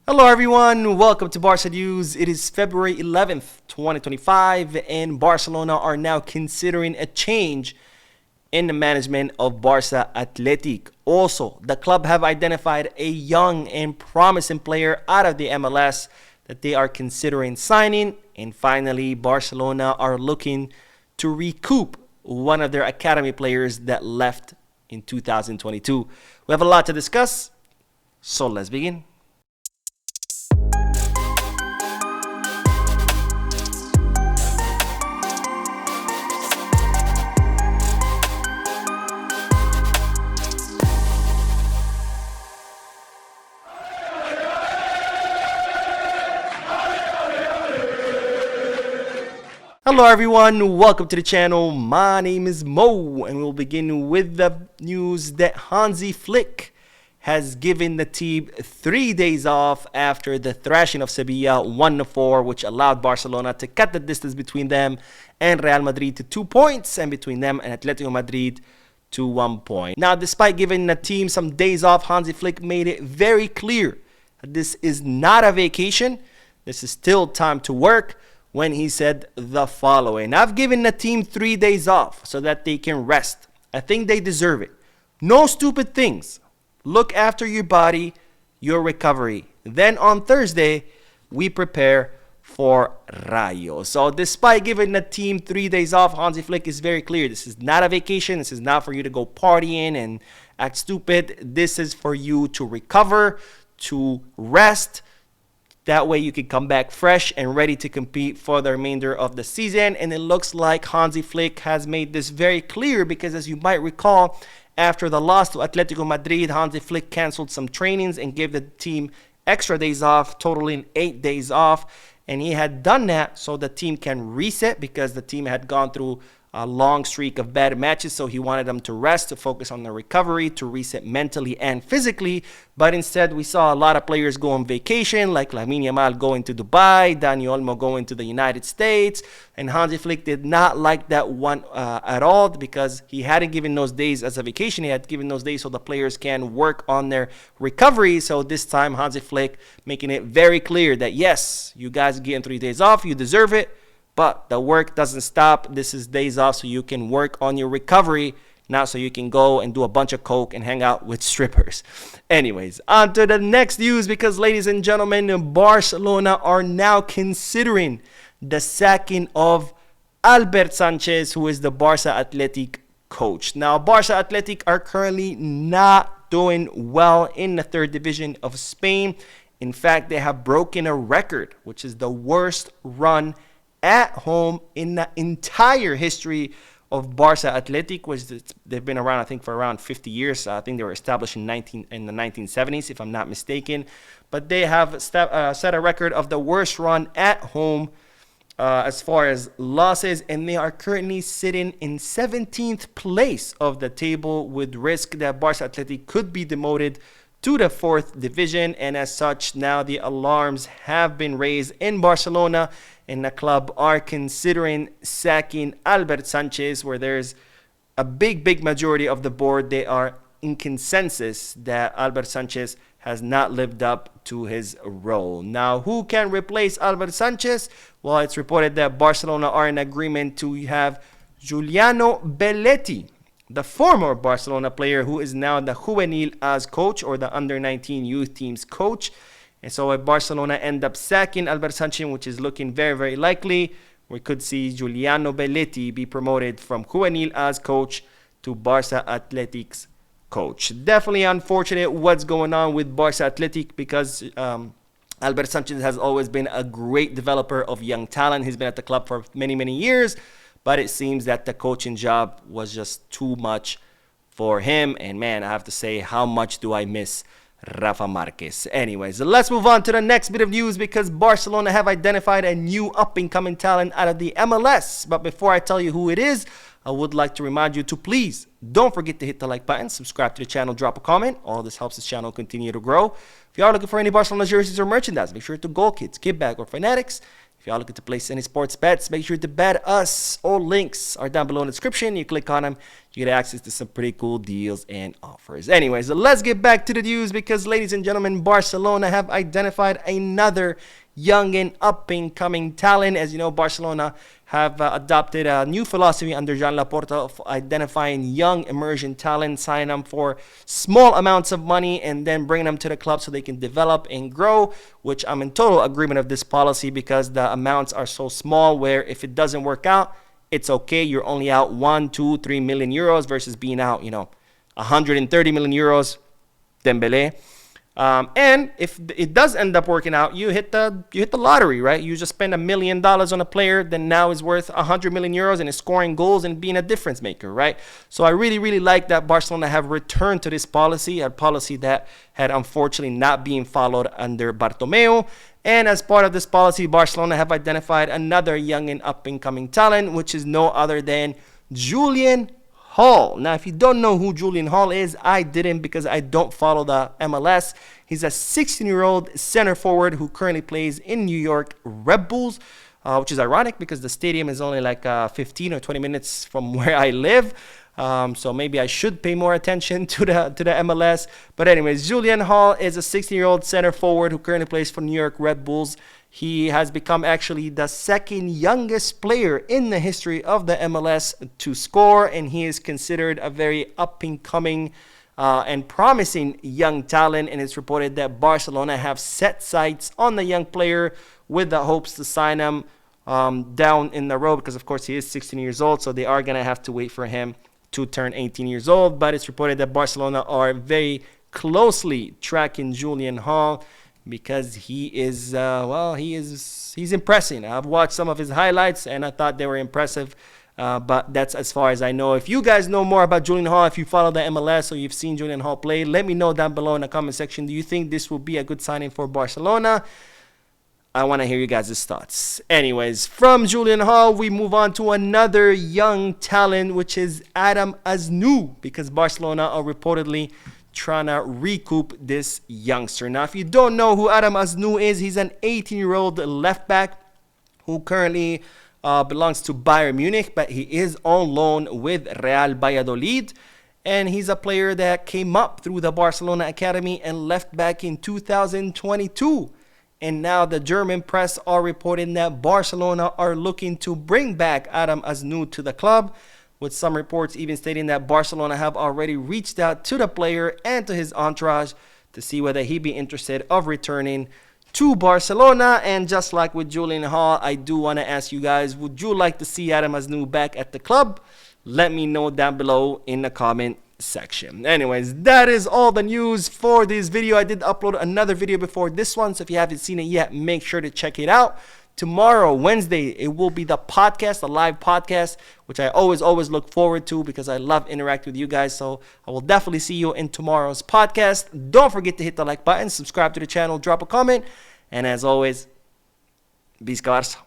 Hello everyone, welcome to Barca News. It is February 11th, 2025, and Barcelona are now considering a change in the management of Barca Athletic. Also, the club have identified a young and promising player out of the MLS that they are considering signing. And finally, Barcelona are looking to recoup one of their academy players that left in 2022. We have a lot to discuss, so let's begin. Hello everyone, welcome to the channel. My name is Mo, and we'll begin with the news that Hansi Flick has given the team 3 days off after the thrashing of Sevilla 1-4, which allowed Barcelona to cut the distance between them and Real Madrid to 2 points, and between them and Atletico Madrid to 1 point. Now, despite giving the team some days off, Hansi Flick made it very clear that this is not a vacation. This is still time to work, when he said the following: "I've given the team 3 days off so that they can rest. I think they deserve it. No stupid things. Look after your body, your recovery. Then on Thursday, we prepare for Rayo." So despite giving the team 3 days off, Hansi Flick is very clear. This is not a vacation. This is not for you to go partying and act stupid. This is for you to recover, to rest. That way you can come back fresh and ready to compete for the remainder of the season. And it looks like Hansi Flick has made this very clear, because as you might recall, after the loss to Atletico Madrid, Hansi Flick canceled some trainings and gave the team extra days off, totaling 8 days off. And he had done that so the team can reset, because the team had gone through a long streak of bad matches. So he wanted them to rest, to focus on their recovery, to reset mentally and physically. But instead, we saw a lot of players go on vacation, like Lamine Yamal going to Dubai, Dani Olmo going to the United States. And Hansi Flick did not like that one at all, because he hadn't given those days as a vacation. He had given those days so the players can work on their recovery. So this time, Hansi Flick making it very clear that yes, you guys are getting 3 days off, you deserve it. But the work doesn't stop. This is days off so you can work on your recovery, not so you can go and do a bunch of coke and hang out with strippers. Anyways, on to the next news, because ladies and gentlemen, Barcelona are now considering the sacking of Albert Sanchez, who is the Barca Athletic coach. Now, Barca Athletic are currently not doing well in the third division of Spain. In fact, they have broken a record, which is the worst run at home in the entire history of Barca Athletic, which they've been around, I think, for around 50 years. I think they were established in the 1970s, if I'm not mistaken. But they have set a record of the worst run at home as far as losses, and they are currently sitting in 17th place of the table, with risk that Barca Athletic could be demoted to the fourth division. And as such, now the alarms have been raised in Barcelona, and the club are considering sacking Albert Sanchez, where there's a big majority of the board. They are in consensus that Albert Sanchez has not lived up to his role. Now, who can replace Albert Sanchez? Well, it's reported that Barcelona are in agreement to have Giuliano Belletti, the former Barcelona player who is now the Juvenil as coach, or the under-19 youth team's coach. And so if Barcelona end up sacking Albert Sanchez, which is looking very likely, we could see Giuliano Belletti be promoted from Juvenil as coach to Barca Athletic's coach. Definitely unfortunate what's going on with Barca Athletic, because Albert Sanchez has always been a great developer of young talent. He's been at the club for many years. But it seems that the coaching job was just too much for him. And man, I have to say, how much do I miss Rafa Marquez? Anyways, let's move on to the next bit of news, because Barcelona have identified a new up-and-coming talent out of the MLS. But before I tell you who it is, I would like to remind you to please don't forget to hit the like button, subscribe to the channel, drop a comment. All this helps this channel continue to grow. If you are looking for any Barcelona jerseys or merchandise, make sure to Goal Kids, Kickback, or Fanatics. If you are looking to place any sports bets, make sure to bet us. All links are down below in the description. You click on them, you get access to some pretty cool deals and offers. Anyways, so let's get back to the news because, ladies and gentlemen, Barcelona have identified another young and up-and-coming talent. As you know, Barcelona have adopted a new philosophy under Joan Laporta of identifying young immersion talent, signing them for small amounts of money, and then bringing them to the club so they can develop and grow, which I'm in total agreement of this policy because the amounts are so small where if it doesn't work out, it's okay. You're only out 1, 2, 3 million euros versus being out, 130 million euros, Dembele. And if it does end up working out, you hit the lottery, right? You just spend $1 million on a player that now is worth 100 million euros and is scoring goals and being a difference maker, right? So I really, really like that Barcelona have returned to this policy, a policy that had unfortunately not been followed under Bartomeu. And as part of this policy, Barcelona have identified another young and up-and-coming talent, which is no other than Julian Hall. Now, if you don't know who Julian Hall is, I didn't because I don't follow the MLS. He's a 16-year-old center forward who currently plays in New York Red Bulls, which is ironic because the stadium is only like 15 or 20 minutes from where I live. So maybe I should pay more attention to the MLS. But anyways, Julian Hall is a 16-year-old center forward who currently plays for New York Red Bulls. He has become actually the second youngest player in the history of the MLS to score, and he is considered a very up-and-coming and promising young talent. And it's reported that Barcelona have set sights on the young player with the hopes to sign him down in the road because, of course, he is 16 years old, so they are going to have to wait for him to turn 18 years old. But it's reported that Barcelona are very closely tracking Julian Hall because he is, he's impressing. I've watched some of his highlights and I thought they were impressive. But that's as far as I know. If you guys know more about Julian Hall, if you follow the MLS or you've seen Julian Hall play, let me know down below in the comment section. Do you think this will be a good signing for Barcelona? I want to hear you guys' thoughts. Anyways, from Julian Hall, we move on to another young talent, which is Adam Aznou, because Barcelona are reportedly trying to recoup this youngster. Now, if you don't know who Adam Aznou is, he's an 18-year-old left back who currently belongs to Bayern Munich, but he is on loan with Real Valladolid. And he's a player that came up through the Barcelona Academy and left back in 2022. And now the German press are reporting that Barcelona are looking to bring back Adam Aznou to the club, with some reports even stating that Barcelona have already reached out to the player and to his entourage to see whether he'd be interested of returning to Barcelona. And just like with Julian Hall, I do want to ask you guys, would you like to see Adam Aznou back at the club? Let me know down below in the comment section. Anyways, that is all the news for this video. I did upload another video before this one, so if you haven't seen it yet, make sure to check it out. Tomorrow, Wednesday, it will be the podcast, the live podcast, which I always look forward to because I love interacting with you guys. So I will definitely see you in tomorrow's podcast. Don't forget to hit the like button, subscribe to the channel, drop a comment, and as always, Visca Barça.